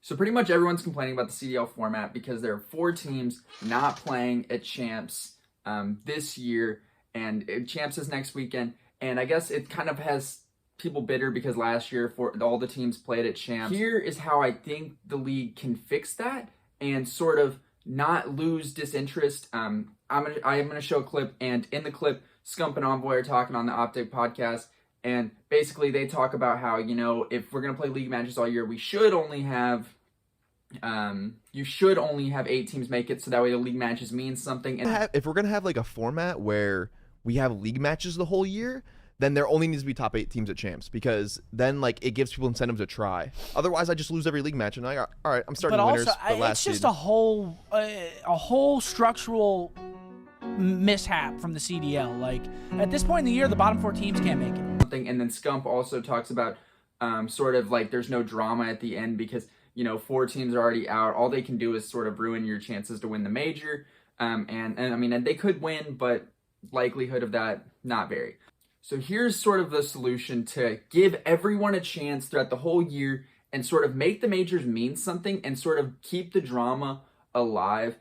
So pretty much everyone's complaining about the CDL format because there are 4 teams not playing at Champs this year, and Champs is next weekend. And I guess it kind of has people bitter because last year all the teams played at Champs. Here is how I think the league can fix that and sort of not lose disinterest. I am gonna show a clip, and in the clip, Scump and Envoy are talking on the Optic podcast. And basically, they talk about how, if we're going to play league matches all year, you should only have 8 teams make it, so that way the league matches mean something. And if we're going to have like a format where we have league matches the whole year, then there only needs to be top 8 teams at Champs, because then like it gives people incentive to try. Otherwise, I just lose every league match, and all right, I'm starting winners. But also, it's just a whole structural mishap from the CDL. Like, at this point in the year, the bottom 4 teams can't make it. And then Scump also talks about sort of like there's no drama at the end because 4 teams are already out. All they can do is sort of ruin your chances to win the major. And I mean, they could win, but likelihood of that not very. So here's sort of the solution to give everyone a chance throughout the whole year and sort of make the majors mean something and sort of keep the drama alive.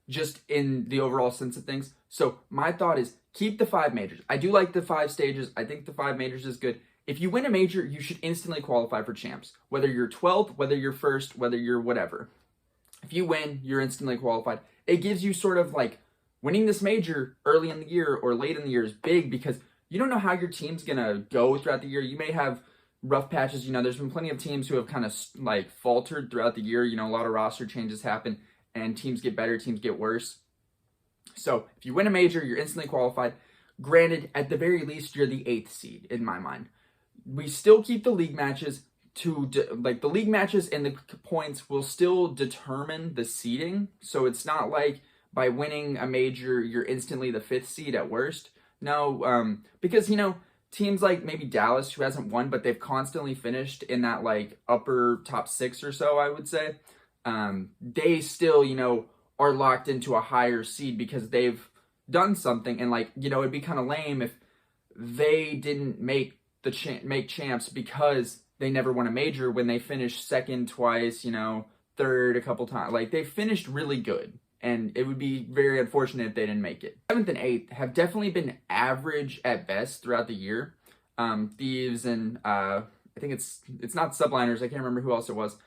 Just in the overall sense of things. So my thought is keep the 5 majors. I do like the 5 stages. I think the 5 majors is good. If you win a major, you should instantly qualify for Champs. Whether you're 12th, whether you're 1st, whether you're whatever. If you win, you're instantly qualified. It gives you sort of like winning this major early in the year or late in the year is big because you don't know how your team's going to go throughout the year. You may have rough patches. There's been plenty of teams who have kind of like faltered throughout the year. A lot of roster changes happen. And teams get better, teams get worse. So if you win a major, you're instantly qualified. Granted, at the very least, you're the 8th seed in my mind. We still keep the league matches the league matches and the points will still determine the seeding. So it's not like by winning a major, you're instantly the 5th seed at worst. No, because, teams like maybe Dallas, who hasn't won, but they've constantly finished in that like upper top 6 or so, I would say. They still, are locked into a higher seed because they've done something. And it'd be kind of lame if they didn't make Champs because they never won a major when they finished 2nd twice, 3rd a couple times. Like, they finished really good. And it would be very unfortunate if they didn't make it. 7th and 8th have definitely been average at best throughout the year. Thieves and, I think it's not Subliners. I can't remember who else it was.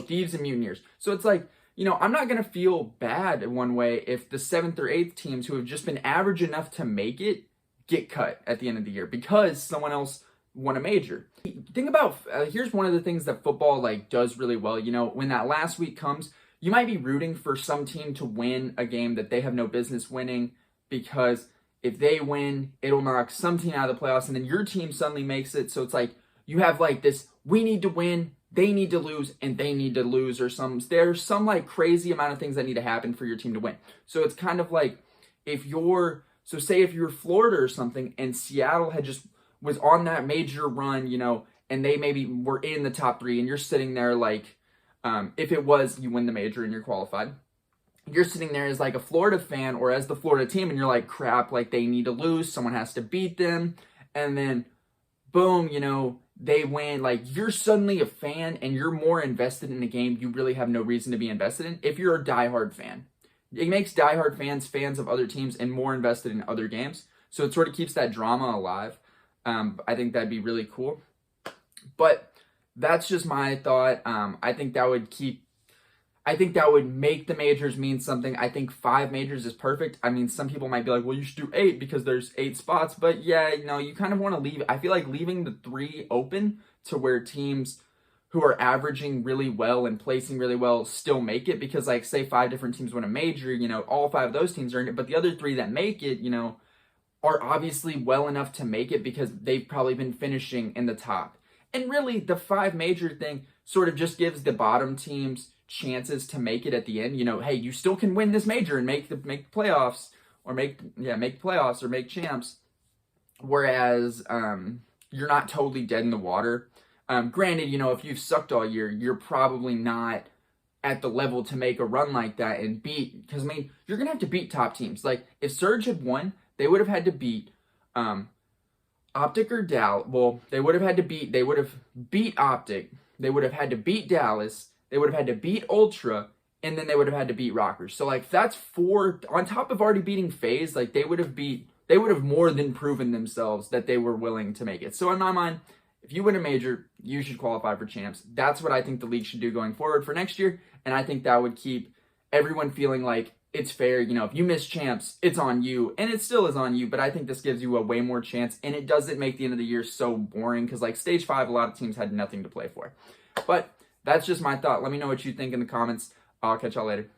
Thieves and Mutineers. So it's like, I'm not going to feel bad in one way if the 7th or 8th teams who have just been average enough to make it get cut at the end of the year because someone else won a major. Think about, here's one of the things that football does really well. When that last week comes, you might be rooting for some team to win a game that they have no business winning because if they win, it'll knock some team out of the playoffs and then your team suddenly makes it. So it's like you have this, we need to win, they need to lose, and they need to lose, or there's some crazy amount of things that need to happen for your team to win. So it's kind of like say if you're Florida or something and Seattle had just was on that major run, and they maybe were in the top 3 and you're sitting there if it was you win the major and you're qualified, you're sitting there as a Florida fan or as the Florida team and you're like, crap, they need to lose, someone has to beat them, and then boom, they win. You're suddenly a fan and you're more invested in a game you really have no reason to be invested in if you're a diehard fan. It makes diehard fans of other teams and more invested in other games. So it sort of keeps that drama alive. I think that'd be really cool. But that's just my thought. I think that would make the majors mean something. I think 5 majors is perfect. I mean, some people might be like, well, you should do 8 because there's 8 spots. But yeah, you kind of want to leave. I feel like leaving the 3 open to where teams who are averaging really well and placing really well still make it. Because say 5 different teams win a major, all 5 of those teams are in it. But the other 3 that make it, are obviously well enough to make it because they've probably been finishing in the top. And really, the 5 major thing sort of just gives the bottom teams chances to make it at the end. Hey, you still can win this major and make the playoffs or make playoffs or make champs. Whereas you're not totally dead in the water. Granted, if you've sucked all year, you're probably not at the level to make a run like that and beat, because you're gonna have to beat top teams. If Surge had won, they would have had to beat Optic or Dow. Well, they would have beat Optic. they would have had to beat Dallas, they would have had to beat Ultra, and then they would have had to beat Rockers. So like that's 4 on top of already beating FaZe. Like they would have more than proven themselves that they were willing to make it. So in my mind, if you win a major, you should qualify for champs. That's what I think the league should do going forward for next year, and I think that would keep everyone feeling like it's fair. You know, if you miss champs, it's on you, and it still is on you, but I think this gives you a way more chance, and it doesn't make the end of the year so boring, because like stage 5, a lot of teams had nothing to play for. But that's just my thought. Let me know what you think in the comments. I'll catch y'all later.